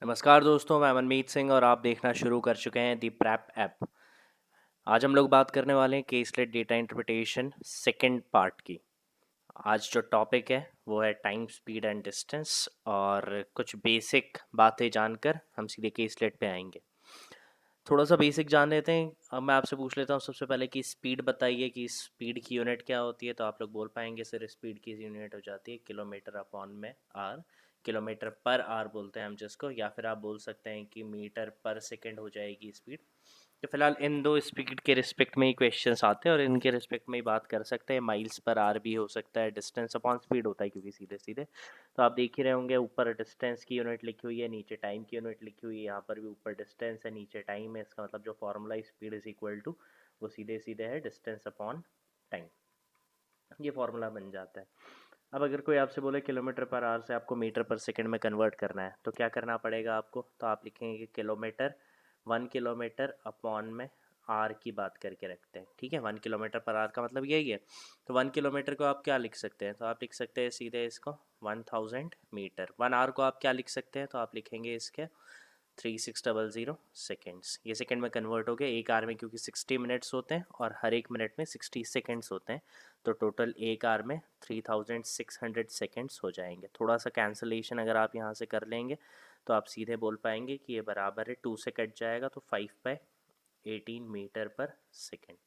नमस्कार दोस्तों, मैं मनमीत सिंह और आप देखना शुरू कर चुके हैं दी प्रैप ऐप। आज हम लोग बात करने वाले हैं caselet data interpretation second part की। आज जो टॉपिक है वो है टाइम, स्पीड एंड डिस्टेंस, और कुछ बेसिक बातें जानकर हम सीधे केसलेट पे आएंगे। थोड़ा सा बेसिक जान लेते हैं। अब मैं आपसे पूछ लेता हूँ सबसे पहले कि स्पीड बताइए कि स्पीड की यूनिट क्या होती है। तो आप लोग बोल पाएंगे सर स्पीड की यूनिट हो जाती है किलोमीटर अपॉन में आर। किलोमीटर पर आर बोलते हैं हम जिसको, या फिर आप बोल सकते हैं कि मीटर पर सेकंड हो जाएगी स्पीड। तो फिलहाल इन दो स्पीड के रिस्पेक्ट में ही क्वेश्चंस आते हैं और इनके रिस्पेक्ट में ही बात कर सकते हैं। माइल्स पर आर भी हो सकता है, डिस्टेंस अपॉन स्पीड होता है क्योंकि सीधे सीधे। तो आप देख ही रहे होंगे ऊपर डिस्टेंस की यूनिट लिखी हुई है, नीचे टाइम की यूनिट लिखी हुई है। यहाँ पर भी ऊपर डिस्टेंस है, नीचे टाइम है। इसका मतलब जो formula speed is equal to वो सीधे सीधे है डिस्टेंस अपॉन टाइम। ये फॉर्मूला बन जाता है। अब अगर कोई आपसे बोले किलोमीटर पर आवर से आपको मीटर पर सेकंड में कन्वर्ट करना है तो क्या करना पड़ेगा आपको। तो आप लिखेंगे कि किलोमीटर, 1 किलोमीटर अपॉन में आर की बात करके रखते हैं। ठीक है, 1 किलोमीटर पर आवर का मतलब यही है। तो 1 किलोमीटर को आप क्या लिख सकते हैं, तो आप लिख सकते हैं सीधे इसको 1000 मीटर। 1 आवर को आप क्या लिख सकते हैं, तो आप लिखेंगे इसके 3600 सेकेंड्स। ये सेकंड में कन्वर्ट हो गए एक आवर में, क्योंकि 60 मिनट्स होते हैं और हर एक मिनट में 60 सेकेंड्स होते हैं। तो टोटल एक आवर में 3600 सेकेंड्स हो जाएंगे। थोड़ा सा कैंसलेशन अगर आप यहाँ से कर लेंगे तो आप सीधे बोल पाएंगे कि ये बराबर है 2 से कट जाएगा तो 5/18 मीटर पर सेकेंड।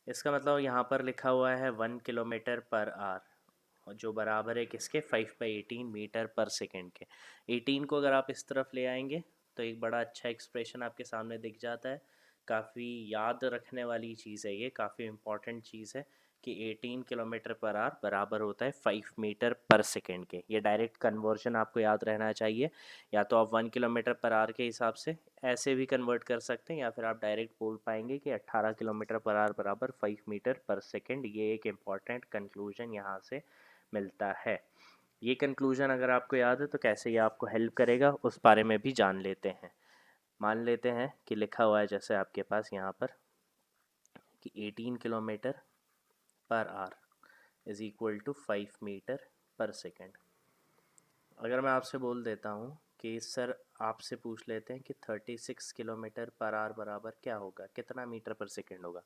इसका मतलब यहाँ पर लिखा हुआ है 1 किलोमीटर पर आवर, और जो बराबर है किसके, 5/18 मीटर पर सेकेंड के। 18 को अगर आप इस तरफ ले आएंगे तो एक बड़ा अच्छा एक्सप्रेशन आपके सामने दिख जाता है। काफ़ी याद रखने वाली चीज़ है ये, काफ़ी इम्पॉर्टेंट चीज़ है कि 18 किलोमीटर पर आवर बराबर होता है 5 मीटर पर सेकेंड के। ये डायरेक्ट कन्वर्जन आपको याद रहना चाहिए। या तो आप 1 किलोमीटर पर आवर के हिसाब से ऐसे भी कन्वर्ट कर सकते हैं, या फिर आप डायरेक्ट बोल पाएंगे कि 18 किलोमीटर पर आवर बराबर 5 मीटर पर सेकेंड। ये एक इम्पॉर्टेंट कंक्लूजन यहाँ से मिलता है। ये कंक्लूजन अगर आपको याद है तो कैसे ये आपको हेल्प करेगा उस बारे में भी जान लेते हैं। मान लेते हैं कि लिखा हुआ है जैसे आपके पास यहाँ पर कि 18 kilometre per hour is equal to 5 metre per second. अगर मैं आपसे बोल देता हूँ कि सर आपसे पूछ लेते हैं कि 36 किलोमीटर पर आवर बराबर क्या होगा, कितना मीटर पर सेकेंड होगा।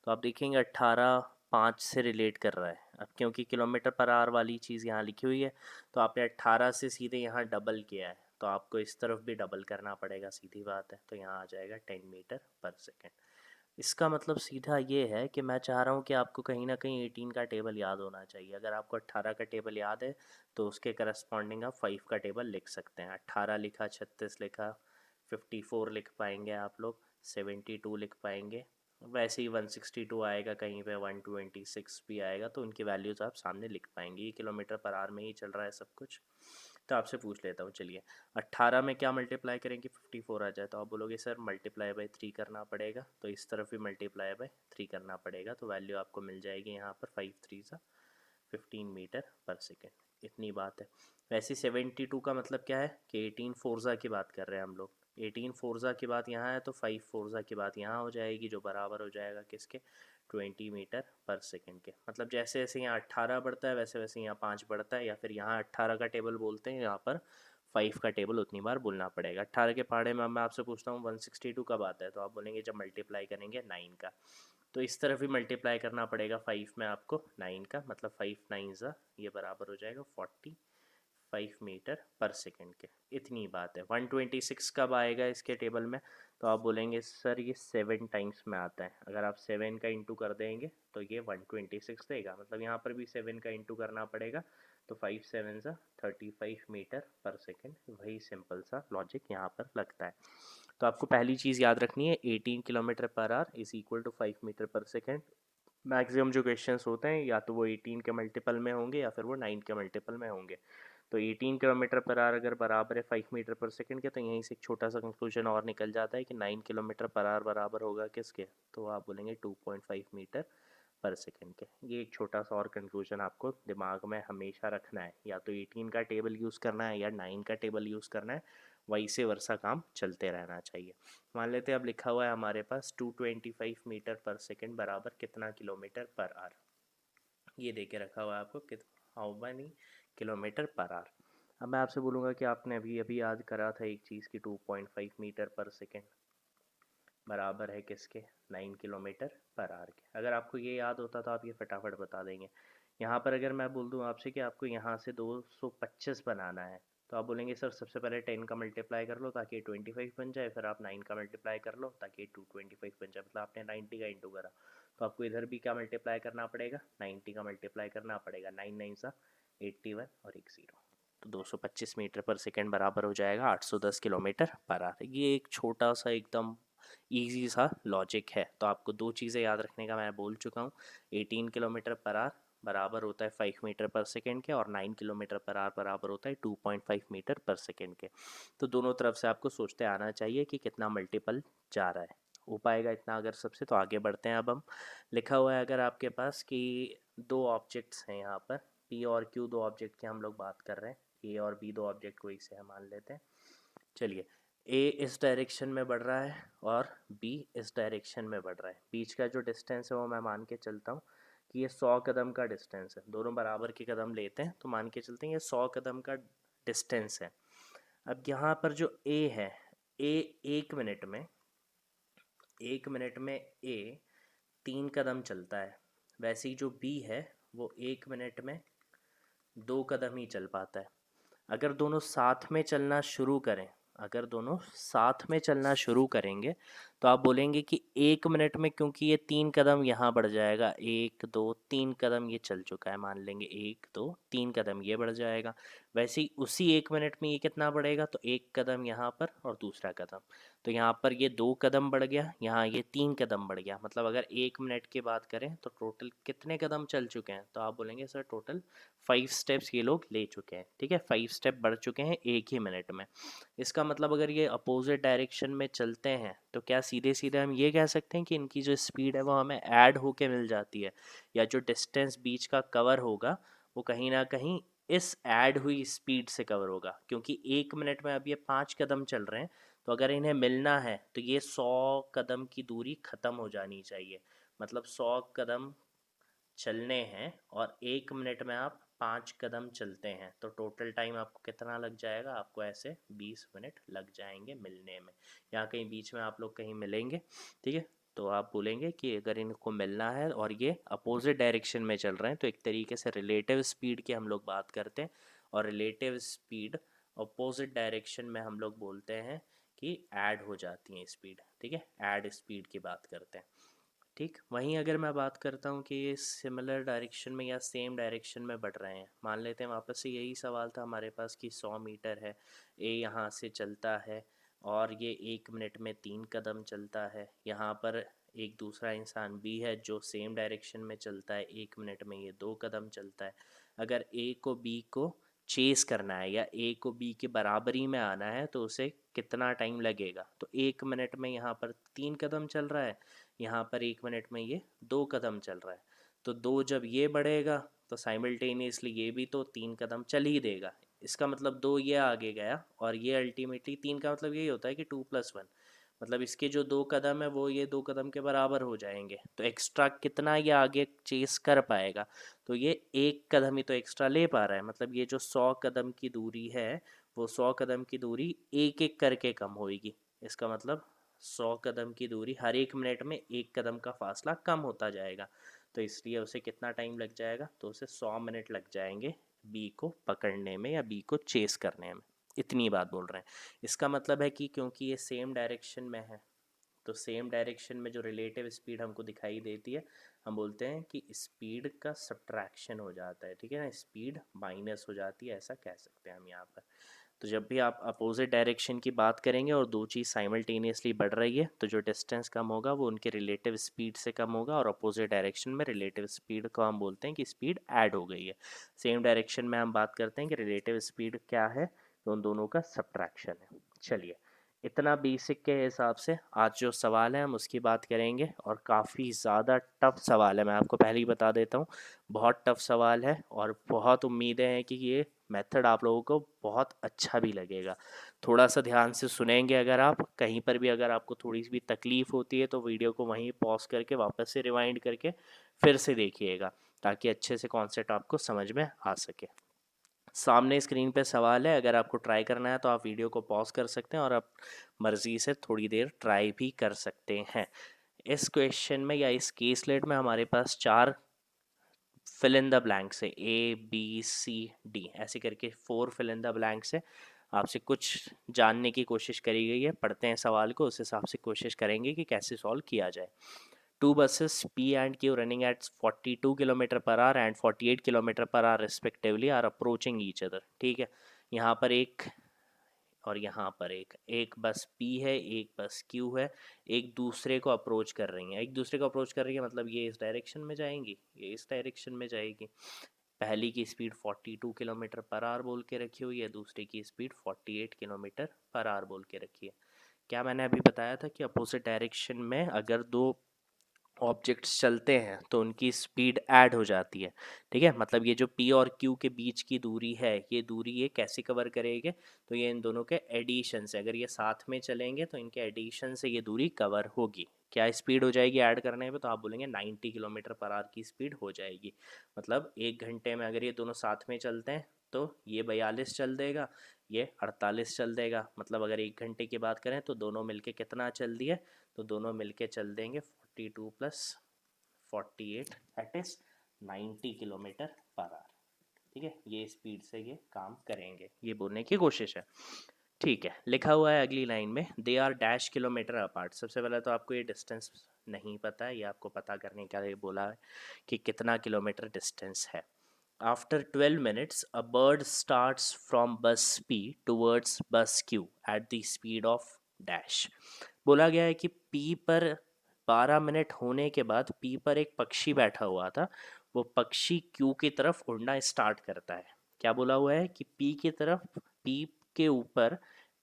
तो आप देखेंगे 18 5 से रिलेट कर रहा है। अब क्योंकि किलोमीटर पर आवर वाली चीज़ यहाँ लिखी हुई है तो आपने 18 से सीधे यहाँ डबल किया है, तो आपको इस तरफ भी डबल करना पड़ेगा, सीधी बात है। तो यहाँ आ जाएगा 10 मीटर पर सेकेंड। इसका मतलब सीधा ये है कि मैं चाह रहा हूँ कि आपको कहीं ना कहीं 18 का टेबल याद होना चाहिए। अगर आपको 18 का टेबल याद है तो उसके करस्पॉन्डिंग आप 5 का टेबल लिख सकते हैं। 18 लिखा, 36 लिखा, 54 लिख पाएंगे आप लोग, 72 लिख पाएंगे। वैसे ही 162 आएगा, कहीं पे 126 भी आएगा, तो उनकी वैल्यूज़ आप सामने लिख पाएंगे। ये किलोमीटर पर आवर में ही चल रहा है सब कुछ। तो आपसे पूछ लेता हूँ, चलिए 18 में क्या मल्टीप्लाई करेंगे 54 आ जाए। तो आप बोलोगे सर मल्टीप्लाई बाय 3 करना पड़ेगा, तो इस तरफ भी मल्टीप्लाई बाय 3 करना पड़ेगा। तो वैल्यू आपको मिल जाएगी यहाँ पर 5 3 सा 15 मीटर पर सेकेंड। इतनी बात है। वैसे 72 का मतलब क्या है कि 18 फोर्जा की बात कर रहे हैं हम लोग। 18 फोर्जा की बात यहाँ है तो 5 फोर्जा की बात यहाँ हो जाएगी, जो बराबर हो जाएगा किसके, 20 मीटर पर सेकेंड के। मतलब जैसे जैसे यहाँ 18 बढ़ता है वैसे वैसे यहाँ 5 बढ़ता है, या फिर यहाँ 18 का टेबल बोलते हैं, यहाँ पर 5 का टेबल उतनी बार बोलना पड़ेगा। 18 के पहाड़े में मैं आपसे पूछता हूँ 162 कब आता है, तो आप बोलेंगे जब मल्टीप्लाई करेंगे 9 का। तो इस तरफ भी मल्टीप्लाई करना पड़ेगा 5 में आपको 9 का, मतलब 5 9 ये बराबर हो जाएगा 45 मीटर पर सेकेंड के। इतनी बात है। 126 कब आएगा इसके टेबल में, तो आप बोलेंगे सर ये 7 टाइम्स में आता है। अगर आप 7 का इंटू कर देंगे तो ये 126 देगा, मतलब यहाँ पर भी 7 का इंटू करना पड़ेगा। तो 5 7 ज़ा 35 मीटर पर सेकेंड। वही सिंपल सा लॉजिक यहाँ पर लगता है। तो आपको पहली चीज़ याद रखनी है, 18 kilometre per hour is equal to 5 metre per second. Maximum जो क्वेश्चंस होते हैं या तो वो 18 के मल्टीपल में होंगे या फिर वो 9 के मल्टीपल में होंगे। तो 18 किलोमीटर पर आवर अगर बराबर है 5 मीटर पर सेकेंड के, तो यहीं से एक छोटा सा कंक्लूजन और निकल जाता है कि 9 किलोमीटर पर आवर बराबर होगा किसके, तो आप बोलेंगे 2.5 मीटर पर सेकेंड के। ये एक छोटा सा और कंक्लूजन आपको दिमाग में हमेशा रखना है। या तो 18 का टेबल यूज़ करना है या 9 का टेबल यूज़ करना है, वैसे वर्षा काम चलते रहना चाहिए। मान लेते हैं अब लिखा हुआ है हमारे पास 225 मीटर पर सेकेंड बराबर कितना किलोमीटर पर आवर। ये दे के रखा हुआ है आपको कि how many kilometre per our. अब मैं आपसे बोलूँगा कि आपने अभी अभी याद करा था एक चीज़ की 2.5 मीटर पर सेकेंड बराबर है किसके, 9 किलोमीटर पर आवर के। अगर आपको ये याद होता तो आप ये फटाफट बता देंगे। यहाँ पर अगर मैं बोल दूँ आपसे कि आपको यहाँ से 225 बनाना है, तो आप बोलेंगे सर सबसे पहले 10 का मल्टीप्लाई कर लो ताकि 25 बन जाए, फिर आप 9 का मल्टीप्लाई कर लो ताकि 225 बन जाए। मतलब आपने 90 का इंटू करा, तो आपको इधर भी क्या मल्टीप्लाई करना पड़ेगा, 90 का मल्टीप्लाई करना पड़ेगा। 9 9 सा 81 और एक 0, तो 225 मीटर पर सेकेंड बराबर हो जाएगा 810 किलोमीटर पर आवर। ये एक छोटा सा एकदम इजी सा लॉजिक है। तो आपको दो चीज़ें याद रखने का मैं बोल चुका हूँ। 18 किलोमीटर पर आवर बराबर होता है 5 मीटर पर सेकेंड के, और 9 किलोमीटर पर आवर बराबर होता है 2.5 मीटर पर सेकेंड के। तो दोनों तरफ से आपको सोचते आना चाहिए कि कितना मल्टीपल जा रहा है। हो पाएगा इतना अगर सबसे, तो आगे बढ़ते हैं। अब हम लिखा हुआ है अगर आपके पास कि दो ऑब्जेक्ट्स हैं यहाँ पर, पी और क्यू दो ऑब्जेक्ट की हम लोग बात कर रहे हैं। ए और बी दो ऑब्जेक्ट को इसे हम मान लेते हैं। चलिए, ए इस डायरेक्शन में बढ़ रहा है और बी इस डायरेक्शन में बढ़ रहा है। बीच का जो डिस्टेंस है वो मैं मान के चलता हूँ कि ये 100 कदम का डिस्टेंस है। दोनों बराबर के कदम लेते हैं तो मान के चलते हैं ये 100 कदम का डिस्टेंस है। अब यहाँ पर जो ए है, ए एक मिनट में ए 3 कदम चलता है। वैसे ही जो बी है वो 1 मिनट में 2 कदम ही चल पाता है। अगर दोनों साथ में चलना शुरू करें, अगर दोनों साथ में चलना शुरू करेंगे, तो आप बोलेंगे कि 1 मिनट में, क्योंकि ये 3 कदम यहाँ बढ़ जाएगा, 1 2 3 कदम ये चल चुका है, मान लेंगे 1 2 3 कदम ये बढ़ जाएगा। वैसे ही उसी 1 मिनट में ये कितना बढ़ेगा, तो 1 कदम यहाँ पर और दूसरा कदम। तो यहाँ पर ये 2 कदम बढ़ गया, यहाँ ये 3 कदम बढ़ गया। मतलब अगर 1 मिनट की बात करें तो टोटल कितने कदम चल चुके हैं, तो आप बोलेंगे सर टोटल 5 स्टेप्स ये लोग ले चुके हैं। ठीक है, 5 स्टेप बढ़ चुके हैं एक ही मिनट में। इसका मतलब अगर ये अपोजिट डायरेक्शन में चलते हैं तो क्या सीधे सीधे हम ये कह सकते हैं कि इनकी जो स्पीड है वो हमें ऐड होके मिल जाती है, या जो डिस्टेंस बीच का कवर होगा वो कहीं ना कहीं इस ऐड हुई स्पीड से कवर होगा। क्योंकि 1 मिनट में अब ये 5 कदम चल रहे हैं, तो अगर इन्हें मिलना है तो ये 100 कदम की दूरी ख़त्म हो जानी चाहिए। मतलब 100 कदम चलने हैं और 1 मिनट में आप 5 कदम चलते हैं, तो टोटल टाइम आपको कितना लग जाएगा, आपको ऐसे 20 मिनट लग जाएंगे मिलने में। यहाँ कहीं बीच में आप लोग कहीं मिलेंगे, ठीक है। तो आप बोलेंगे कि अगर इनको मिलना है और ये अपोजिट डायरेक्शन में चल रहे हैं, तो एक तरीके से रिलेटिव स्पीड की हम लोग बात करते हैं। और रिलेटिव स्पीड अपोजिट डायरेक्शन में हम लोग बोलते हैं कि ऐड हो जाती हैं स्पीड। ठीक है, ऐड स्पीड की बात करते हैं। ठीक, वहीं अगर मैं बात करता हूँ कि ये सिमिलर डायरेक्शन में या सेम डायरेक्शन में बढ़ रहे हैं, मान लेते हैं वापस से यही सवाल था हमारे पास कि 100 मीटर है, ए यहाँ से चलता है और ये 1 मिनट में 3 कदम चलता है। यहाँ पर एक दूसरा इंसान बी है जो सेम डायरेक्शन में चलता है, 1 मिनट में ये 2 कदम चलता है। अगर ए को बी को चेस करना है या ए को बी के बराबरी में आना है तो उसे कितना टाइम लगेगा, तो 1 मिनट में यहाँ पर 3 कदम चल रहा है, यहाँ पर 1 मिनट में ये 2 कदम चल रहा है। तो दो जब ये बढ़ेगा तो साइमल्टेनियसली ये भी तो 3 कदम चल ही देगा। इसका मतलब दो ये आगे गया और ये अल्टीमेटली तीन का मतलब यही होता है कि 2+1, मतलब इसके जो 2 कदम है वो ये 2 कदम के बराबर हो जाएंगे। तो एक्स्ट्रा कितना ये आगे चेस कर पाएगा, तो ये 1 कदम ही तो एक्स्ट्रा ले पा रहा है। मतलब ये जो 100 कदम की दूरी है वो 100 कदम की दूरी एक एक करके कम होगी। इसका मतलब 100 कदम की दूरी हर 1 मिनट में 1 कदम का फासला कम होता जाएगा। तो इसलिए उसे कितना टाइम लग जाएगा, तो उसे 100 मिनट लग जाएंगे बी को पकड़ने में या बी को चेस करने में। इतनी बात बोल रहे हैं। इसका मतलब है कि क्योंकि ये सेम डायरेक्शन में है, तो सेम डायरेक्शन में जो रिलेटिव स्पीड हमको दिखाई देती है, हम बोलते हैं कि स्पीड का सब्ट्रैक्शन हो जाता है। ठीक है ना, स्पीड माइनस हो जाती है, ऐसा कह सकते हैं हम यहाँ पर। तो जब भी आप अपोजिट डायरेक्शन की बात करेंगे और दो चीज़ साइमल्टेनियसली बढ़ रही है, तो जो डिस्टेंस कम होगा वो उनके रिलेटिव स्पीड से कम होगा, और अपोजिट डायरेक्शन में रिलेटिव स्पीड को हम बोलते हैं कि स्पीड ऐड हो गई है। सेम डायरेक्शन में हम बात करते हैं कि रिलेटिव स्पीड क्या है, तो उन दोनों का सब्ट्रैक्शन है। चलिए, इतना बेसिक के हिसाब से आज जो सवाल है हम उसकी बात करेंगे, और काफ़ी ज़्यादा टफ सवाल है, मैं आपको पहले ही बता देता हूँ। बहुत टफ सवाल है और बहुत उम्मीदें हैं कि ये मेथड आप लोगों को बहुत अच्छा भी लगेगा। थोड़ा सा ध्यान से सुनेंगे, अगर आप कहीं पर भी अगर आपको थोड़ी सी भी तकलीफ़ होती है तो वीडियो को वहीं पॉज करके वापस से रिवाइंड करके फिर से देखिएगा, ताकि अच्छे से कॉन्सेप्ट आपको समझ में आ सके। सामने स्क्रीन पे सवाल है, अगर आपको ट्राई करना है तो आप वीडियो को पॉज कर सकते हैं और आप मर्ज़ी से थोड़ी देर ट्राई भी कर सकते हैं। इस क्वेश्चन में या इस केसलेट में हमारे पास 4 फिल इन द ब्लैंक्स है, ए बी सी डी ऐसे करके 4 फिल इन द ब्लैंक्स है। आपसे कुछ जानने की कोशिश करी गई है, पढ़ते हैं सवाल को, उस हिसाब से कोशिश करेंगे कि कैसे सॉल्व किया जाए। Two buses P and Q running at 42 kilometre per hour and 48 kilometre per hour respectively are approaching each other. ठीक है, यहाँ पर एक और यहाँ पर एक बस P है, एक बस Q है, एक दूसरे को अप्रोच कर रही हैं। एक दूसरे को अप्रोच कर रही है मतलब ये इस डायरेक्शन में जाएंगी, ये इस डायरेक्शन में जाएगी। पहली की स्पीड 42 किलोमीटर पर आवर बोल के रखी हुई है, दूसरी की स्पीड 48 किलोमीटर पर आवर बोल के रखी है। क्या मैंने अभी बताया था कि अपोजिट डायरेक्शन में अगर दो ऑब्जेक्ट्स चलते हैं तो उनकी स्पीड ऐड हो जाती है। ठीक है, मतलब ये जो P और Q के बीच की दूरी है, ये दूरी ये कैसे कवर करेंगे, तो ये इन दोनों के एडिशन से, अगर ये साथ में चलेंगे तो इनके एडिशन से ये दूरी कवर होगी। क्या स्पीड हो जाएगी ऐड करने पे, तो आप बोलेंगे 90 किलोमीटर पर आवर की स्पीड हो जाएगी। मतलब 1 घंटे में अगर ये दोनों साथ में चलते हैं तो ये 42 चल देगा, ये 48 चल देगा। मतलब अगर 1 घंटे की बात करें तो दोनों मिलके कितना चल दिए, तो दोनों मिलके चल देंगे 42 plus 48 that is 90 kilometre per our. ठीक है, ये स्पीड से ये काम करेंगे, ये बोलने की कोशिश है। ठीक है, लिखा हुआ है अगली लाइन में they are dash kilometre apart. सबसे पहले तो आपको ये डिस्टेंस नहीं पता है, ये आपको पता करने का लिए बोला है कि कितना किलोमीटर डिस्टेंस है। After 12 minutes a bird starts from बस P टूवर्ड्स बस Q at the speed of dash. बोला गया है कि P पर 12 मिनट होने के बाद P पर एक पक्षी बैठा हुआ था, वो पक्षी Q की तरफ उड़ना स्टार्ट करता है। क्या बोला हुआ है कि P की तरफ, P के ऊपर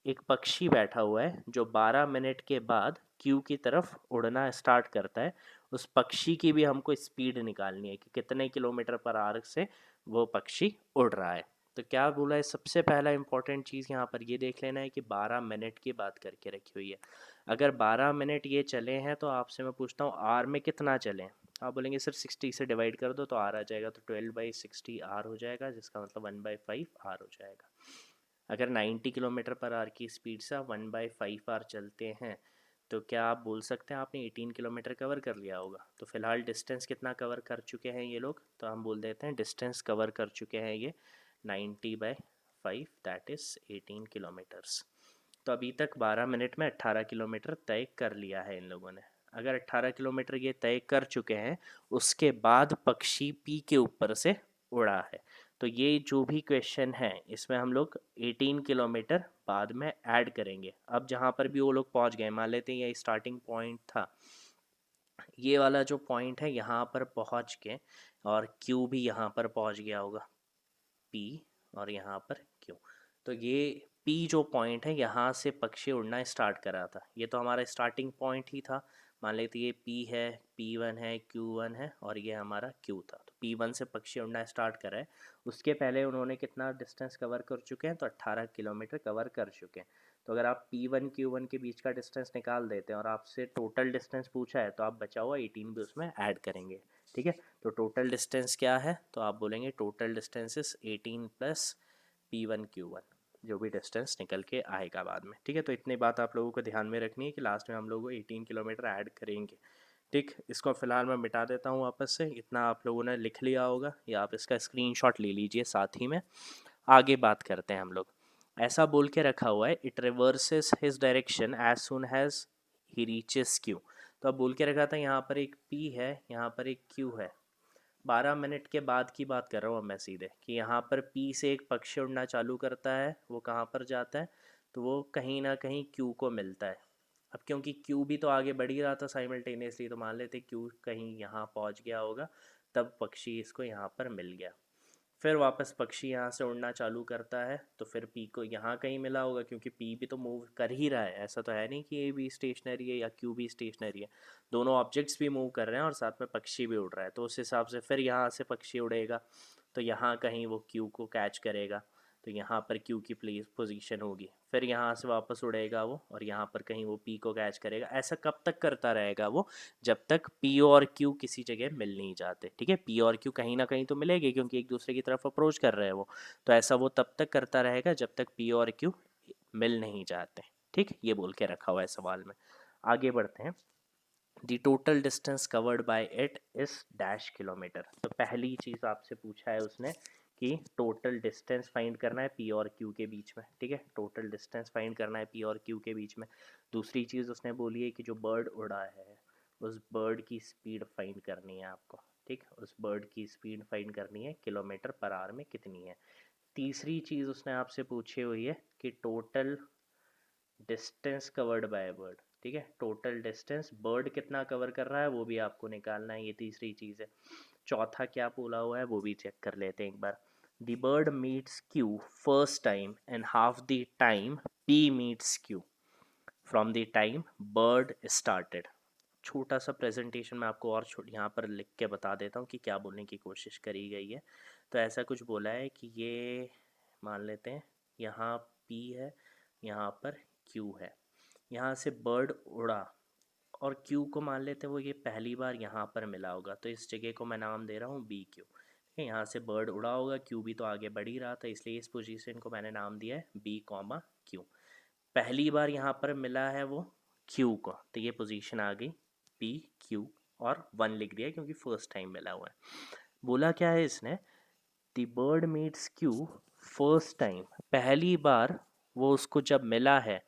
एक पक्षी बैठा हुआ है जो 12 मिनट के बाद Q की तरफ उड़ना स्टार्ट करता है। उस पक्षी की भी हमको स्पीड निकालनी है कि कितने किलोमीटर पर आवर से वो पक्षी उड़ रहा है। तो क्या बोला है, सबसे पहला इंपॉर्टेंट चीज़ यहाँ पर ये देख लेना है कि 12 मिनट की बात करके रखी हुई है। अगर 12 मिनट ये चले हैं तो आपसे मैं पूछता हूँ आर में कितना चले। आप बोलेंगे सर 60 से डिवाइड कर दो तो आर आ जाएगा, तो 12/60 आर हो जाएगा, जिसका मतलब 1/5 आर हो जाएगा। अगर 90 किलोमीटर पर आर की स्पीड से आप 1/5 आर चलते हैं तो क्या आप बोल सकते हैं आपने 18 किलोमीटर कवर कर लिया होगा। तो फिलहाल डिस्टेंस कितना कवर कर चुके हैं ये लोग, तो हम बोल देते हैं डिस्टेंस कवर कर चुके हैं ये 90/5 दैट इज़ 18 किलोमीटर्स। तो अभी तक 12 मिनट में 18 किलोमीटर तय कर लिया है इन लोगों ने। अगर 18 किलोमीटर ये तय कर चुके हैं, उसके बाद पक्षी P के ऊपर से उड़ा है, तो ये जो भी क्वेश्चन है इसमें हम लोग 18 किलोमीटर बाद में ऐड करेंगे। अब जहाँ पर भी वो लोग पहुँच गए, मान लेते हैं ये स्टार्टिंग पॉइंट था, ये वाला जो पॉइंट है यहाँ पर पहुँच के और Q भी यहाँ पर पहुँच गया होगा, P और यहाँ पर Q। तो ये P जो पॉइंट है यहाँ से पक्षी उड़ना स्टार्ट करा था, ये तो हमारा स्टार्टिंग पॉइंट ही था। मान लेते ये P है, P1 है, Q1 है और ये हमारा Q था। तो P1 से पक्षी उड़ना स्टार्ट करा है, उसके पहले उन्होंने कितना डिस्टेंस कवर कर चुके हैं, तो 18 किलोमीटर कवर कर चुके हैं। तो अगर आप P1 Q1 के बीच का डिस्टेंस निकाल देते हैं और आपसे टोटल डिस्टेंस पूछा है तो आप बचा हुआ 18 भी उसमें ऐड करेंगे। ठीक है, तो टोटल डिस्टेंस क्या है, तो आप बोलेंगे total distance is 18 plus P1 Q1, जो भी डिस्टेंस निकल के आएगा बाद में। ठीक है, तो इतनी बात आप लोगों को ध्यान में रखनी है कि लास्ट में हम लोग 18 किलोमीटर ऐड करेंगे। ठीक, इसको फ़िलहाल मैं मिटा देता हूँ वापस से, इतना आप लोगों ने लिख लिया होगा या आप इसका स्क्रीनशॉट ले लीजिए साथ ही में। आगे बात करते हैं हम लोग। ऐसा बोल के रखा हुआ है it reverses his direction as soon as he reaches Q। तो अब बोल के रखा था यहाँ पर एक P है, यहाँ पर एक Q है। 12 मिनट के बाद की बात कर रहा हूँ मैं सीधे, कि यहाँ पर P से एक पक्षी उड़ना चालू करता है, वो कहाँ पर जाता है, तो वो कहीं ना कहीं Q को मिलता है। अब क्योंकि Q भी तो आगे बढ़ ही रहा था साइमल्टेनियसली, तो मान लेते Q कहीं यहाँ पहुँच गया होगा, तब पक्षी इसको यहाँ पर मिल गया। फिर वापस पक्षी यहाँ से उड़ना चालू करता है तो फिर P को यहाँ कहीं मिला होगा, क्योंकि P भी तो मूव कर ही रहा है, ऐसा तो है नहीं कि A भी स्टेशनरी है या Q भी स्टेशनरी है। दोनों ऑब्जेक्ट्स भी मूव कर रहे हैं और साथ में पक्षी भी उड़ रहा है, तो उस हिसाब से फिर यहाँ से पक्षी उड़ेगा तो यहाँ कहीं वो Q को कैच करेगा। तो यहाँ पर क्यू की प्लेस पोजीशन होगी, फिर यहाँ से वापस उड़ेगा वो और यहाँ पर कहीं वो पी को कैच करेगा। ऐसा कब तक करता रहेगा वो, जब तक पी और क्यू किसी जगह मिल नहीं जाते। ठीक है, पी और क्यू कहीं ना कहीं तो मिलेंगे क्योंकि एक दूसरे की तरफ अप्रोच कर रहे हैं वो, तो ऐसा वो तब तक करता रहेगा जब तक पी और क्यू मिल नहीं जाते। ठीक, ये बोल के रखा हुआ है सवाल में। आगे बढ़ते हैं। The total distance covered by it is dash kilometre. तो पहली चीज़ आपसे पूछा है उसने कि टोटल डिस्टेंस फाइंड करना है पी और क्यू के बीच में। ठीक है, टोटल डिस्टेंस फाइंड करना है पी और क्यू के बीच में। दूसरी चीज़ उसने बोली है कि जो बर्ड उड़ा है उस बर्ड की स्पीड फाइंड करनी है आपको। ठीक, उस बर्ड की स्पीड फाइंड करनी है, किलोमीटर पर आवर में कितनी है। तीसरी चीज़ उसने आपसे पूछी हुई है कि total distance covered by bird. ठीक है, टोटल डिस्टेंस बर्ड कितना कवर कर रहा है वो भी आपको निकालना है, ये तीसरी चीज़ है। चौथा क्या बोला हुआ है वो भी चेक कर लेते हैं एक बार। The bird meets Q first time and half the time P meets Q from the time bird started. छोटा सा प्रेजेंटेशन मैं आपको और यहाँ पर लिख के बता देता हूँ कि क्या बोलने की कोशिश करी गई है। तो ऐसा कुछ बोला है कि ये मान लेते हैं यहाँ P है, यहाँ पर Q है, यहाँ से बर्ड उड़ा और Q को मान लेते हैं वो ये पहली बार यहाँ पर मिला होगा, तो इस जगह को मैं नाम दे रहा हूँ BQ। ठीक है, यहाँ से बर्ड उड़ा होगा, Q भी तो आगे बढ़ ही रहा था, इसलिए इस पोजीशन को मैंने नाम दिया है B, Q। पहली बार यहाँ पर मिला है वो Q को, तो ये पोजीशन आ गई PQ और 1 लिख दिया क्योंकि फर्स्ट टाइम मिला हुआ है। बोला क्या है इसने, the bird meets Q first time, पहली बार वो उसको जब मिला है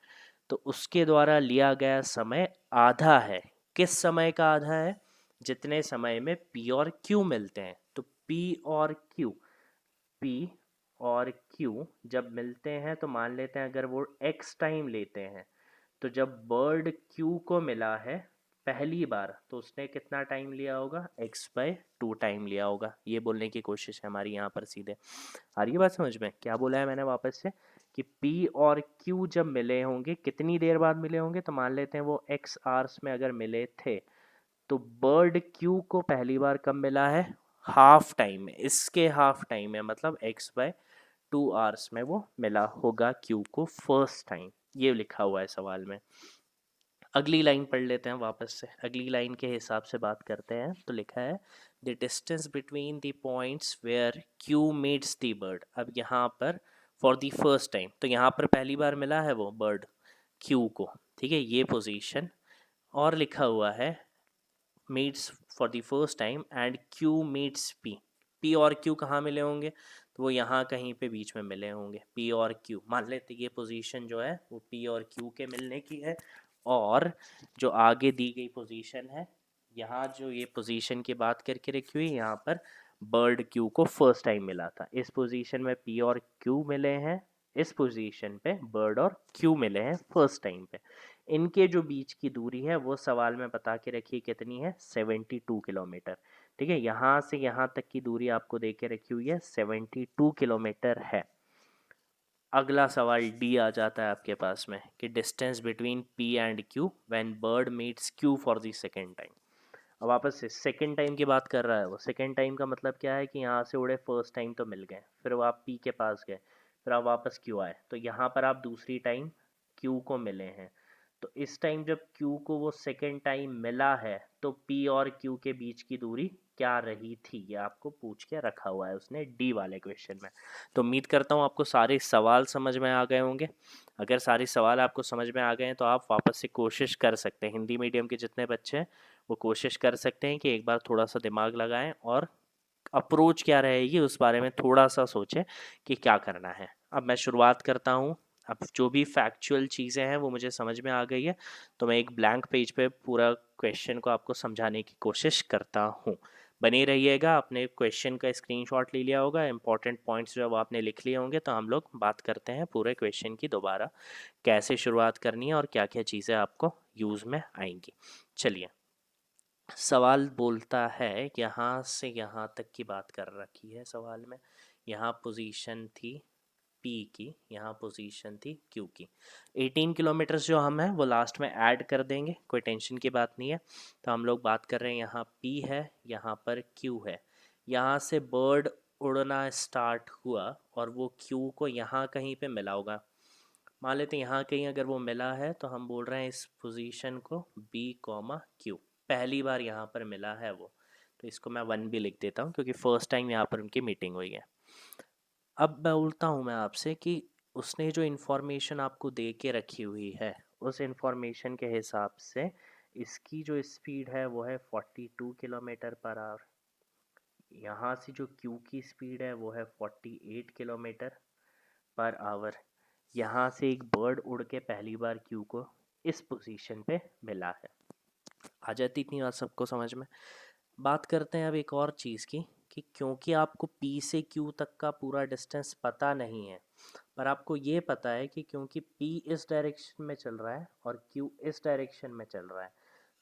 तो उसके द्वारा लिया गया समय आधा है। किस समय का आधा है, जितने समय में P और Q मिलते हैं। तो P और Q जब मिलते हैं तो मान लेते हैं अगर वो X टाइम लेते हैं, तो जब बर्ड Q को मिला है पहली बार तो उसने कितना टाइम लिया होगा, x/2 टाइम लिया होगा। ये बोलने की कोशिश है हमारी यहाँ पर सीधे। आ रही है बात समझ में, क्या बोला है मैंने वापस से कि P और Q जब मिले होंगे कितनी देर बाद मिले होंगे, तो मान लेते हैं वो x आवर्स में अगर मिले थे तो बर्ड Q को पहली बार कब मिला है, हाफ टाइम में। इसके हाफ टाइम में मतलब x/2 आवर्स में वो मिला होगा Q को फर्स्ट टाइम। ये लिखा हुआ है सवाल में। अगली लाइन पढ़ लेते हैं वापस से, अगली लाइन के हिसाब से बात करते हैं। तो लिखा है the distance between the points where Q meets the bird. अब यहाँ पर फॉर द फर्स्ट टाइम, तो यहाँ पर पहली बार मिला है वो बर्ड क्यू को। ठीक है, ये पोजीशन। और लिखा हुआ है meets for the first time and Q meets P. P और क्यू कहाँ मिले होंगे, तो वो यहाँ कहीं पे बीच में मिले होंगे। पी और क्यू मान लेते ये पोजीशन जो है वो पी और क्यू के मिलने की है, और जो आगे दी गई पोजीशन है, यहाँ जो ये पोजीशन की बात करके रखी हुई, यहाँ पर बर्ड क्यू को फर्स्ट टाइम मिला था, इस पोजीशन में पी और क्यू मिले हैं, इस पोजीशन पे बर्ड और क्यू मिले हैं फर्स्ट टाइम पे। इनके जो बीच की दूरी है वो सवाल में बता के रखिए कितनी है, 72 किलोमीटर। ठीक है, यहाँ से यहाँ तक की दूरी आपको दे के रखी हुई है 72 किलोमीटर है। अगला सवाल डी आ जाता है आपके पास में कि distance between P and Q when bird meets Q for the second time. अब वापस से सेकेंड टाइम की बात कर रहा है वो। सेकेंड टाइम का मतलब क्या है कि यहाँ से उड़े, फर्स्ट टाइम तो मिल गए, फिर वो आप पी के पास गए, फिर आप वापस क्यू आए, तो यहाँ पर आप दूसरी टाइम क्यू को मिले हैं। तो इस टाइम जब क्यू को वो सेकेंड टाइम मिला है तो पी और क्यू के बीच की दूरी क्या रही थी, ये आपको पूछ के रखा हुआ है उसने डी वाले क्वेश्चन में। तो उम्मीद करता हूँ आपको सारे सवाल समझ में आ गए होंगे। अगर सारे सवाल आपको समझ में आ गए हैं तो आप वापस से कोशिश कर सकते हैं, हिंदी मीडियम के जितने बच्चे हैं वो कोशिश कर सकते हैं कि एक बार थोड़ा सा दिमाग लगाएं और अप्रोच क्या रहेगी उस बारे में थोड़ा सा सोचें कि क्या करना है। अब मैं शुरुआत करता हूँ। अब जो भी फैक्चुअल चीज़ें हैं वो मुझे समझ में आ गई है, तो मैं एक ब्लैंक पेज पे पूरा क्वेश्चन को आपको समझाने की कोशिश करता हूँ। बने रहिएगा, अपने क्वेश्चन का स्क्रीनशॉट ले लिया होगा, इंपॉर्टेंट पॉइंट्स जो आपने लिख लिए होंगे, तो हम लोग बात करते हैं पूरे क्वेश्चन की दोबारा, कैसे शुरुआत करनी है और क्या क्या चीज़ें आपको यूज़ में आएंगी। चलिए, सवाल बोलता है यहाँ से यहाँ तक की बात कर रखी है सवाल में। यहाँ पोजीशन थी P की, यहाँ पोजीशन थी Q की। 18 किलोमीटर्स जो हम हैं वो लास्ट में ऐड कर देंगे, कोई टेंशन की बात नहीं है। तो हम लोग बात कर रहे हैं यहाँ P है, यहाँ पर Q है। यहाँ से बर्ड उड़ना स्टार्ट हुआ और वो क्यू को यहाँ कहीं पे मिला होगा। मान लेते हैं यहाँ कहीं अगर वो मिला है तो हम बोल रहे हैं इस पोजीशन को बी कॉमा क्यू, पहली बार यहाँ पर मिला है वो, तो इसको मैं 1 भी लिख देता हूँ क्योंकि फर्स्ट टाइम यहाँ पर उनकी मीटिंग हुई है। अब बोलता हूँ मैं आपसे कि उसने जो इन्फॉर्मेशन आपको दे के रखी हुई है उस इन्फॉर्मेशन के हिसाब से इसकी जो स्पीड है वो है 42 किलोमीटर पर आवर। यहाँ से जो क्यू की स्पीड है वो है 48 किलोमीटर पर आवर। यहाँ से एक बर्ड उड़ के पहली बार क्यू को इस पोजीशन पे मिला है। आ जाती इतनी बात सबको समझ में। बात करते हैं अब एक और चीज़ की कि क्योंकि आपको पी से क्यू तक का पूरा डिस्टेंस पता नहीं है, पर आपको ये पता है कि क्योंकि पी इस डायरेक्शन में चल रहा है और क्यू इस डायरेक्शन में चल रहा है,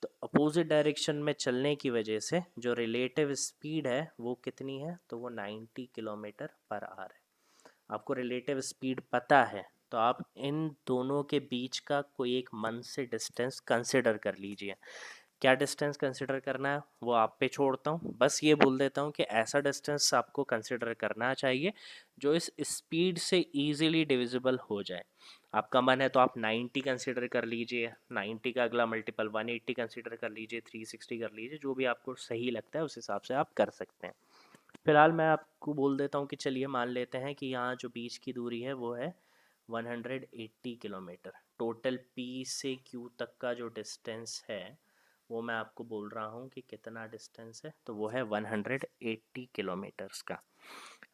तो अपोजिट डायरेक्शन में चलने की वजह से जो रिलेटिव स्पीड है वो कितनी है, तो वो 90 किलोमीटर पर आवर है। आपको रिलेटिव स्पीड पता है तो आप इन दोनों के बीच का कोई एक मन से डिस्टेंस कंसिडर कर लीजिए। क्या डिस्टेंस कंसिडर करना है वो आप पे छोड़ता हूँ, बस ये बोल देता हूँ कि ऐसा डिस्टेंस आपको कंसिडर करना चाहिए जो इस स्पीड से इजीली डिविजिबल हो जाए। आपका मन है तो आप 90 कंसिडर कर लीजिए, 90 का अगला मल्टीपल 180 कंसिडर कर लीजिए, 360 कर लीजिए, जो भी आपको सही लगता है उस हिसाब से आप कर सकते हैं। फिलहाल मैं आपको बोल देता हूँ कि चलिए मान लेते हैं कि यहाँ जो बीच की दूरी है वो है 180 किलोमीटर। टोटल पी से क्यू तक का जो डिस्टेंस है वो मैं आपको बोल रहा हूँ कि कितना डिस्टेंस है, तो वो है 180 किलोमीटर्स का।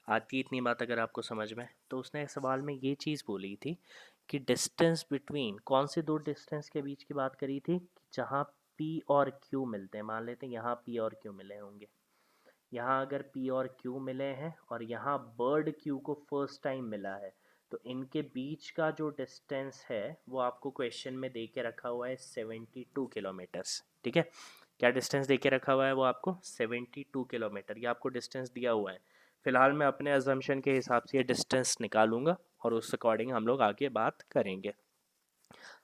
आती इतनी बात अगर आपको समझ में, तो उसने सवाल में ये चीज़ बोली थी कि डिस्टेंस बिटवीन, कौन से दो डिस्टेंस के बीच की बात करी थी, जहाँ पी और क्यू मिलते हैं। मान लेते हैं यहाँ पी और क्यू मिले होंगे, यहाँ अगर पी और क्यू मिले हैं और यहाँ बर्ड क्यू को फर्स्ट टाइम मिला है, तो इनके बीच का जो डिस्टेंस है वो आपको क्वेश्चन में दे के रखा हुआ है 72 किलोमीटर्स। ठीक है, क्या डिस्टेंस दे के रखा हुआ है वो आपको 72 किलोमीटर, ये आपको डिस्टेंस दिया हुआ है। फिलहाल मैं अपने अजम्पशन के हिसाब से ये डिस्टेंस निकालूंगा और उस अकॉर्डिंग हम लोग आगे बात करेंगे।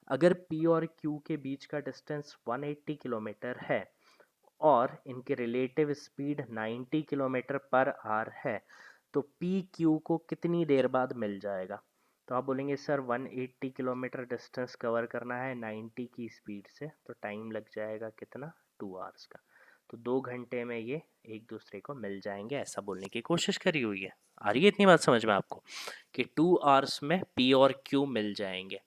अगर पी और क्यू के बीच का डिस्टेंस 180 किलोमीटर है और इनके relative speed 90 kilometre per our है, तो पी क्यू को कितनी देर बाद मिल जाएगा। तो आप बोलेंगे सर 180 किलोमीटर डिस्टेंस कवर करना है 90 की स्पीड से, तो टाइम लग जाएगा कितना, 2 आवर्स का। तो 2 घंटे में ये एक दूसरे को मिल जाएंगे, ऐसा बोलने की कोशिश करी हुई है। आ रही है इतनी बात समझ में आपको कि 2 आवर्स में पी और क्यू मिल जाएंगे।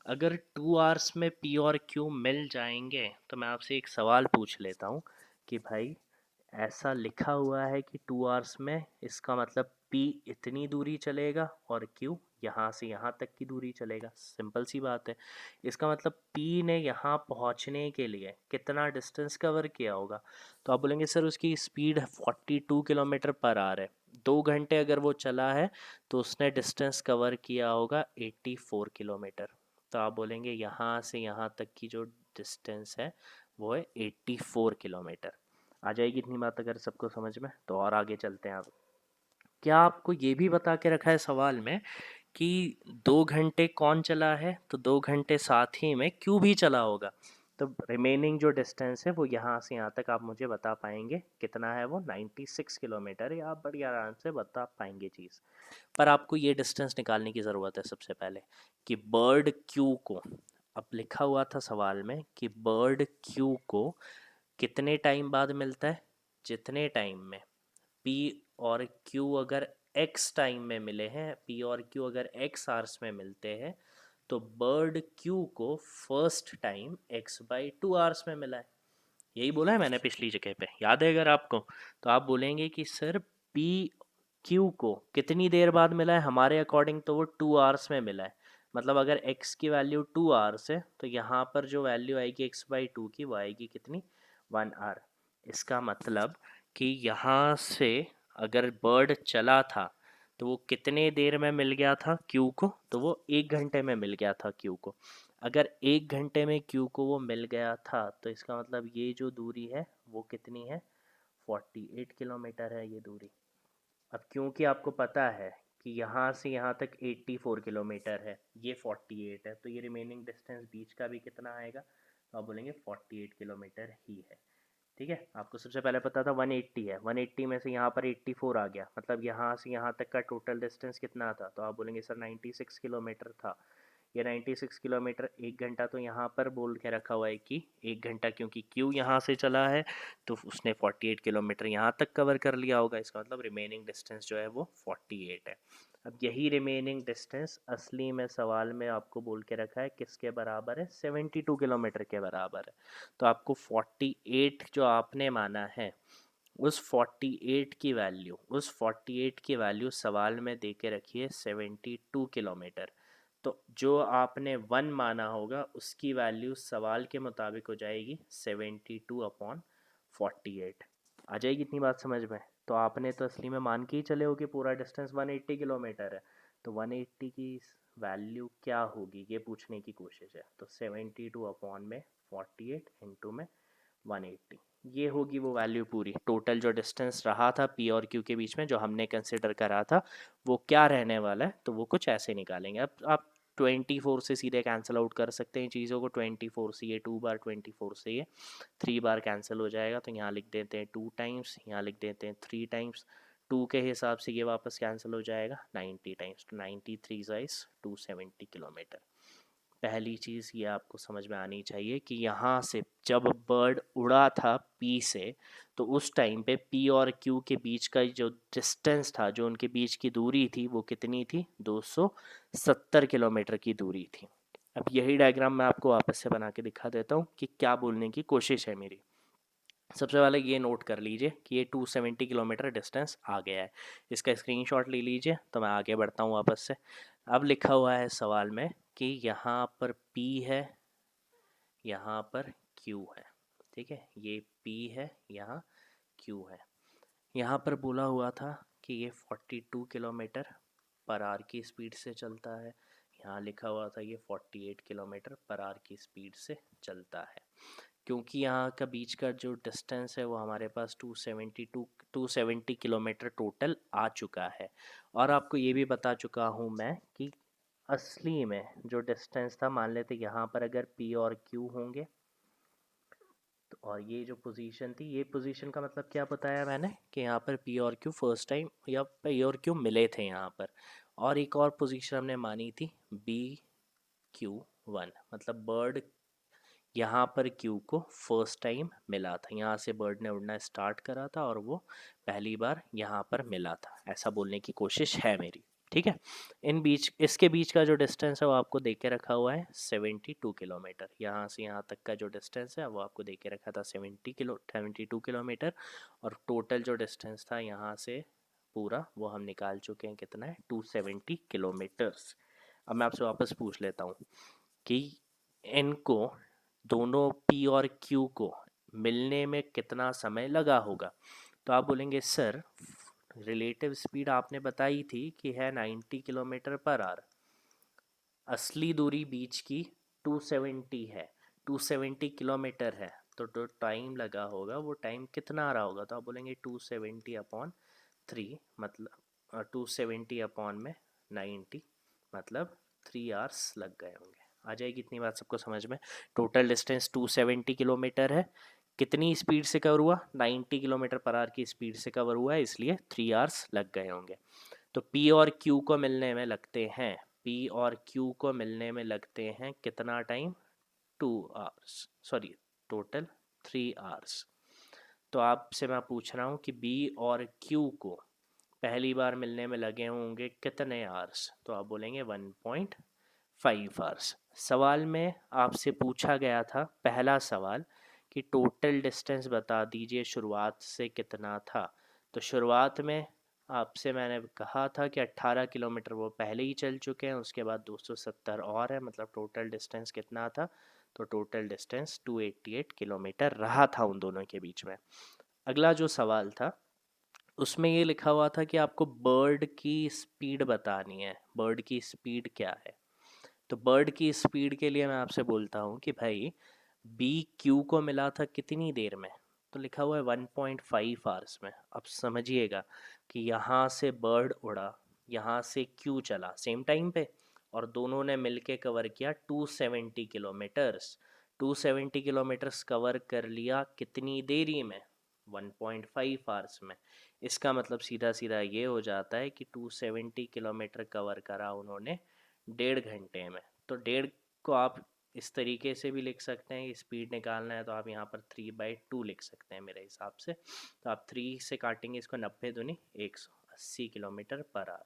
अगर 2 आवर्स में पी और क्यू मिल जाएंगे तो मैं आपसे एक सवाल पूछ लेता हूँ कि भाई ऐसा लिखा हुआ है कि 2 आवर्स में, इसका मतलब पी इतनी दूरी चलेगा और क्यू यहाँ से यहाँ तक की दूरी चलेगा। सिंपल सी बात है। इसका मतलब पी ने यहाँ पहुँचने के लिए कितना डिस्टेंस कवर किया होगा, तो आप बोलेंगे सर उसकी स्पीड 42 किलोमीटर पर आवर है, 2 घंटे अगर वो चला है तो उसने डिस्टेंस कवर किया होगा 84 किलोमीटर। तो आप बोलेंगे यहाँ से यहाँ तक की जो डिस्टेंस है वो है 84 किलोमीटर। आ जाएगी इतनी बात अगर सबको समझ में, तो और आगे चलते हैं। अब क्या आपको ये भी बता के रखा है सवाल में कि 2 घंटे कौन चला है, तो 2 घंटे साथ ही में क्यों भी चला होगा। तो रिमेनिंग जो डिस्टेंस है वो यहाँ से यहाँ तक आप मुझे बता पाएंगे कितना है, वो 96 किलोमीटर है। आप बड़ी आराम से बता पाएंगे चीज़। पर आपको ये डिस्टेंस निकालने की ज़रूरत है सबसे पहले कि बर्ड क्यू को, अब लिखा हुआ था सवाल में कि बर्ड क्यू को कितने टाइम बाद मिलता है, जितने टाइम में पी और क्यू अगर एक्स टाइम में मिले हैं, पी और क्यू अगर एक्स आवर्स में मिलते हैं, तो बर्ड क्यू को फर्स्ट टाइम x/2 आवर्स में मिला है। यही बोला है मैंने पिछली जगह पे, याद है अगर आपको। तो आप बोलेंगे कि सर पी क्यू को कितनी देर बाद मिला है, हमारे अकॉर्डिंग तो वो 2 आवर्स में मिला है। मतलब अगर x की वैल्यू 2 आवर्स है तो यहाँ पर जो वैल्यू आएगी x/2 की वो आएगी कितनी, 1 आवर। इसका मतलब कि यहाँ से अगर बर्ड चला था तो वो कितने देर में मिल गया था क्यू को, तो वो 1 घंटे में मिल गया था क्यू को। अगर 1 घंटे में क्यू को वो मिल गया था तो इसका मतलब ये जो दूरी है वो कितनी है, 48 किलोमीटर है ये दूरी। अब क्योंकि आपको पता है कि यहाँ से यहाँ तक 84 किलोमीटर है, ये 48 है, तो ये रिमेनिंग डिस्टेंस बीच का भी कितना आएगा, तो आप बोलेंगे 48 किलोमीटर ही है। ठीक है, आपको सबसे पहले पता था 180 है, 180 में से यहाँ पर 84 आ गया, मतलब यहाँ से यहाँ तक का टोटल डिस्टेंस कितना था, तो आप बोलेंगे सर 96 किलोमीटर था। ये 96 किलोमीटर, 1 घंटा तो यहाँ पर बोल के रखा हुआ है कि 1 घंटा, क्योंकि क्यू यहाँ से चला है तो उसने 48 किलोमीटर यहाँ तक कवर कर लिया होगा, इसका मतलब रिमेनिंग डिस्टेंस जो है वो 48 है। अब यही रिमेनिंग डिस्टेंस असली में सवाल में आपको बोल के रखा है किसके बराबर है, 72 किलोमीटर के बराबर है। तो आपको 48 जो आपने माना है, उस 48 की वैल्यू, सवाल में दे के रखिए 72 किलोमीटर। तो जो आपने 1 माना होगा उसकी वैल्यू सवाल के मुताबिक हो जाएगी 72/48। आ जाएगी इतनी बात समझ में? तो आपने तो असली में मान के ही चले हो कि पूरा डिस्टेंस 180 किलोमीटर है, तो 180 की वैल्यू क्या होगी ये पूछने की कोशिश है। तो 72/48 इंटू में 180, ये होगी वो वैल्यू पूरी। टोटल जो डिस्टेंस रहा था पी और क्यू के बीच में जो हमने कंसिडर करा था, वो क्या रहने वाला है, तो वो कुछ ऐसे निकालेंगे। अब आप 24 से सीधे कैंसिल आउट कर सकते हैं चीज़ों को। 24 से ये 2 बार, 24 से ये 3 बार कैंसिल हो जाएगा, तो यहाँ लिख देते हैं 2 टाइम्स, यहाँ लिख देते हैं 3 टाइम्स। 2 के हिसाब से ये वापस कैंसिल हो जाएगा 90 टाइम्स, तो 93 साइज 270 किलोमीटर। पहली चीज़ ये आपको समझ में आनी चाहिए कि यहाँ से जब बर्ड उड़ा था पी से, तो उस टाइम पे पी और क्यू के बीच का जो डिस्टेंस था, जो उनके बीच की दूरी थी, वो कितनी थी, 270 किलोमीटर की दूरी थी। अब यही डायग्राम मैं आपको वापस से बना के दिखा देता हूँ कि क्या बोलने की कोशिश है मेरी। सबसे पहले ये नोट कर लीजिए कि ये 270 किलोमीटर डिस्टेंस आ गया है, इसका स्क्रीनशॉट ले लीजिए। तो मैं आगे बढ़ता हूँ वापस से। अब लिखा हुआ है सवाल में कि यहाँ पर P है, यहाँ पर Q है, ठीक है, ये P है, यहाँ Q है। यहाँ पर बोला हुआ था कि ये 42 किलोमीटर पर आवर की स्पीड से चलता है, यहाँ लिखा हुआ था ये 48 किलोमीटर पर आवर की स्पीड से चलता है। क्योंकि यहाँ का बीच का जो डिस्टेंस है वो हमारे पास 270 किलोमीटर टोटल आ चुका है। और आपको ये भी बता चुका हूँ मैं कि असली में जो डिस्टेंस था, मान लेते यहाँ पर अगर P और Q होंगे, तो और ये जो पोजीशन थी, ये पोजीशन का मतलब क्या बताया मैंने कि यहाँ पर P और Q फर्स्ट टाइम या P और Q मिले थे यहाँ पर। और एक और पोजीशन हमने मानी थी BQ1, मतलब बर्ड यहाँ पर क्यू को फर्स्ट टाइम मिला था, यहाँ से बर्ड ने उड़ना स्टार्ट करा था और वो पहली बार यहाँ पर मिला था, ऐसा बोलने की कोशिश है मेरी। ठीक है, इसके बीच का जो डिस्टेंस है वो आपको दे के रखा हुआ है 72 किलोमीटर। यहाँ से यहाँ तक का जो डिस्टेंस है वो आपको दे के रखा था 72 किलोमीटर। और टोटल जो डिस्टेंस था यहाँ से पूरा, वो हम निकाल चुके हैं, कितना है, 270 किलोमीटर्स। अब मैं आपसे वापस पूछ लेता हूँ कि इनको दोनों P और Q को मिलने में कितना समय लगा होगा। तो आप बोलेंगे सर रिलेटिव स्पीड आपने बताई थी कि है 90 किलोमीटर पर आवर, असली दूरी बीच की 270 है, 270 किलोमीटर है, तो जो टाइम लगा होगा वो टाइम कितना आ रहा होगा। तो आप बोलेंगे 270/3, मतलब 270/90, मतलब 3 आवर्स लग गए होंगे। आ जाएगी इतनी बात सबको समझ में? टोटल डिस्टेंस 270 किलोमीटर है, कितनी स्पीड से कवर हुआ, 90 किलोमीटर पर आवर की स्पीड से कवर हुआ है, इसलिए 3 आवर्स लग गए होंगे। तो P और Q को मिलने में लगते हैं, P और Q को मिलने में लगते हैं कितना time, 2 hours, sorry total 3 hours. तो आपसे मैं पूछ रहा हूँ कि B और Q को पहली बार मिलने में लगे होंगे कितने आवर्स, तो आप बोलेंगे 1.5 आवर्स। सवाल में आपसे पूछा गया था पहला सवाल कि टोटल डिस्टेंस बता दीजिए शुरुआत से कितना था। तो शुरुआत में आपसे मैंने कहा था कि 18 किलोमीटर वो पहले ही चल चुके हैं, उसके बाद 270 और है, मतलब टोटल डिस्टेंस कितना था, तो टोटल डिस्टेंस 288 किलोमीटर रहा था उन दोनों के बीच में। अगला जो सवाल था उसमें ये लिखा हुआ था कि आपको बर्ड की स्पीड बतानी है, बर्ड की स्पीड क्या है। तो बर्ड की स्पीड के लिए मैं आपसे बोलता हूँ कि भाई बी क्यू को मिला था कितनी देर में, तो लिखा हुआ है 1.5 आवर्स में। अब समझिएगा कि यहाँ से बर्ड उड़ा, यहाँ से क्यू चला सेम टाइम पे, और दोनों ने मिलके कवर किया 270 किलोमीटर्स। 270 किलोमीटर्स कवर कर लिया कितनी देरी में? 1.5 आवर्स में। इसका मतलब सीधा सीधा ये हो जाता है कि 270 किलोमीटर कवर करा उन्होंने 1.5 घंटे में। तो 1.5 को आप इस तरीके से भी लिख सकते हैं, स्पीड निकालना है तो आप यहाँ पर 3/2 लिख सकते हैं मेरे हिसाब से। तो आप 3 से काटेंगे इसको, 90 दूनी 180 किलोमीटर पर आवर।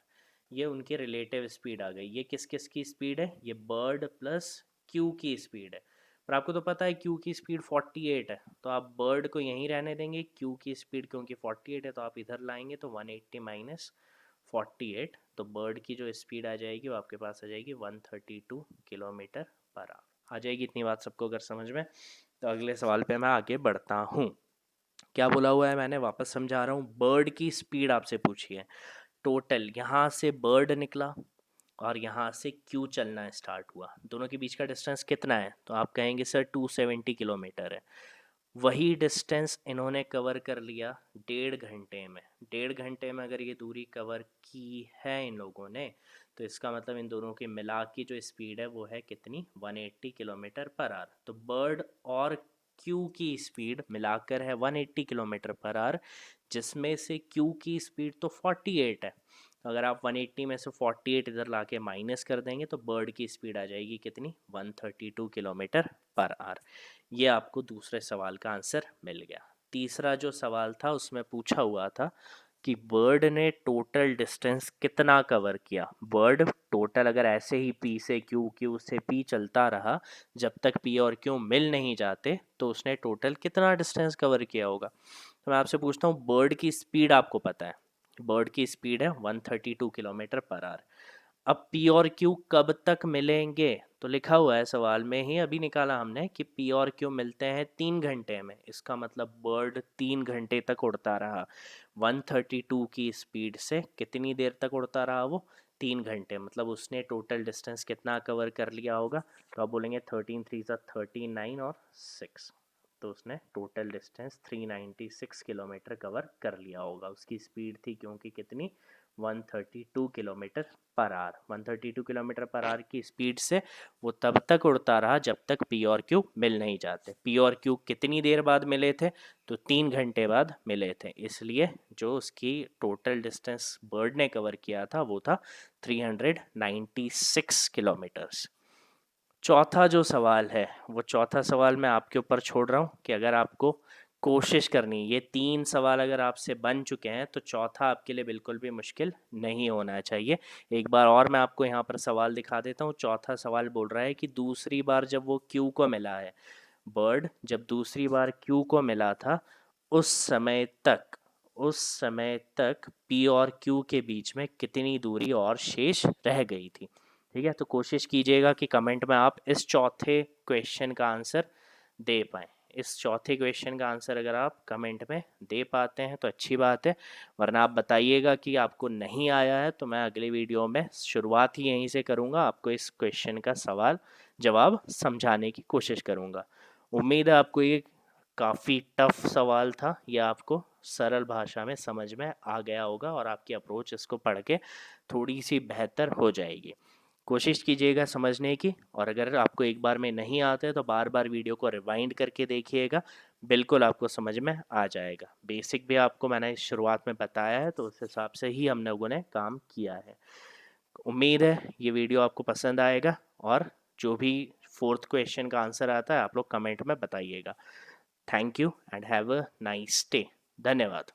ये उनकी रिलेटिव स्पीड आ गई। ये किस किस की स्पीड है? ये बर्ड प्लस क्यू की स्पीड है। पर आपको तो पता है क्यू की स्पीड 48 है, तो आप बर्ड को यहीं रहने देंगे। क्यू की स्पीड क्योंकि 48 है तो आप इधर लाएंगे तो 180 माइनस 48, तो बर्ड की जो स्पीड आ जाएगी वो आपके पास आ जाएगी 132 किलोमीटर पर आवर आ जाएगी। इतनी बात सबको अगर समझ में, तो अगले सवाल पे मैं आगे बढ़ता हूँ। क्या बोला हुआ है मैंने वापस समझा रहा हूँ। बर्ड की स्पीड आपसे पूछी है। टोटल यहाँ से बर्ड निकला और यहाँ से क्यू चलना स्टार्ट हुआ, दोनों के बीच का डिस्टेंस कितना है? तो आप कहेंगे सर 270 किलोमीटर है। वही डिस्टेंस इन्होंने कवर कर लिया 1.5 घंटे में। 1.5 घंटे में अगर ये दूरी कवर की है इन लोगों ने, तो इसका मतलब इन दोनों की मिला की जो स्पीड है वो है कितनी? 180 किलोमीटर पर आवर। तो बर्ड और क्यू की स्पीड मिलाकर है 180 किलोमीटर पर आवर, जिसमें से क्यू की स्पीड तो 48 है। अगर आप 180 में से 48 इधर ला के माइनस कर देंगे तो बर्ड की स्पीड आ जाएगी कितनी? 132 किलोमीटर पर आवर। ये आपको दूसरे सवाल का आंसर मिल गया। तीसरा जो सवाल था उसमें पूछा हुआ था कि बर्ड ने टोटल डिस्टेंस कितना कवर किया। बर्ड टोटल अगर ऐसे ही पी से क्यू, क्यू से पी चलता रहा जब तक पी और क्यू मिल नहीं जाते, तो उसने टोटल कितना डिस्टेंस कवर किया होगा। तो मैं आपसे पूछता हूँ, बर्ड की स्पीड आपको पता है, बर्ड की स्पीड है 132 किलोमीटर पर आवर। अब पी और क्यू कब तक मिलेंगे? तो लिखा हुआ है सवाल में ही, अभी निकाला हमने कि पी और क्यू मिलते हैं 3 घंटे में। इसका मतलब बर्ड 3 घंटे तक उड़ता रहा 132 की स्पीड से। कितनी देर तक उड़ता रहा वो? 3 घंटे। मतलब उसने टोटल डिस्टेंस कितना कवर कर लिया होगा? तो आप बोलेंगे 13 3 39 और 6, तो उसने टोटल डिस्टेंस 396 किलोमीटर कवर कर लिया होगा। उसकी स्पीड थी क्योंकि कितनी? 132 kilometre per our. 132 kilometre per our की स्पीड से वो तब तक उड़ता रहा जब तक पी और क्यू मिल नहीं जाते। पी और क्यू कितनी देर बाद मिले थे? तो 3 घंटे बाद मिले थे। इसलिए जो उसकी टोटल डिस्टेंस बर्ड ने कवर किया था वो था 396 किलोमीटर्स। चौथा जो सवाल है, वो चौथा सवाल मैं आपके ऊपर छोड़ रहा हूँ कि अगर आपको कोशिश करनी, ये 3 सवाल अगर आपसे बन चुके हैं तो चौथा आपके लिए बिल्कुल भी मुश्किल नहीं होना चाहिए। एक बार और मैं आपको यहाँ पर सवाल दिखा देता हूँ। चौथा सवाल बोल रहा है कि दूसरी बार जब वो क्यू को मिला है, बर्ड जब दूसरी बार क्यू को मिला था, उस समय तक पी और क्यू के बीच में कितनी दूरी और शेष रह गई थी। ठीक है, तो कोशिश कीजिएगा कि कमेंट में आप इस चौथे क्वेश्चन का आंसर दे पाएँ। इस चौथे क्वेश्चन का आंसर अगर आप कमेंट में दे पाते हैं तो अच्छी बात है, वरना आप बताइएगा कि आपको नहीं आया है तो मैं अगले वीडियो में शुरुआत ही यहीं से करूँगा, आपको इस क्वेश्चन का सवाल जवाब समझाने की कोशिश करूँगा। उम्मीद है आपको ये काफ़ी टफ सवाल था, यह आपको सरल भाषा में समझ में आ गया होगा और आपकी अप्रोच इसको पढ़ के थोड़ी सी बेहतर हो जाएगी। कोशिश कीजिएगा समझने की, और अगर आपको एक बार में नहीं आते हैं तो बार बार वीडियो को रिवाइंड करके देखिएगा, बिल्कुल आपको समझ में आ जाएगा। बेसिक भी आपको मैंने शुरुआत में बताया है तो उस हिसाब से ही हम लोगों ने काम किया है। उम्मीद है ये वीडियो आपको पसंद आएगा, और जो भी फोर्थ क्वेश्चन का आंसर आता है आप लोग कमेंट में बताइएगा। Thank you and have a nice day. धन्यवाद।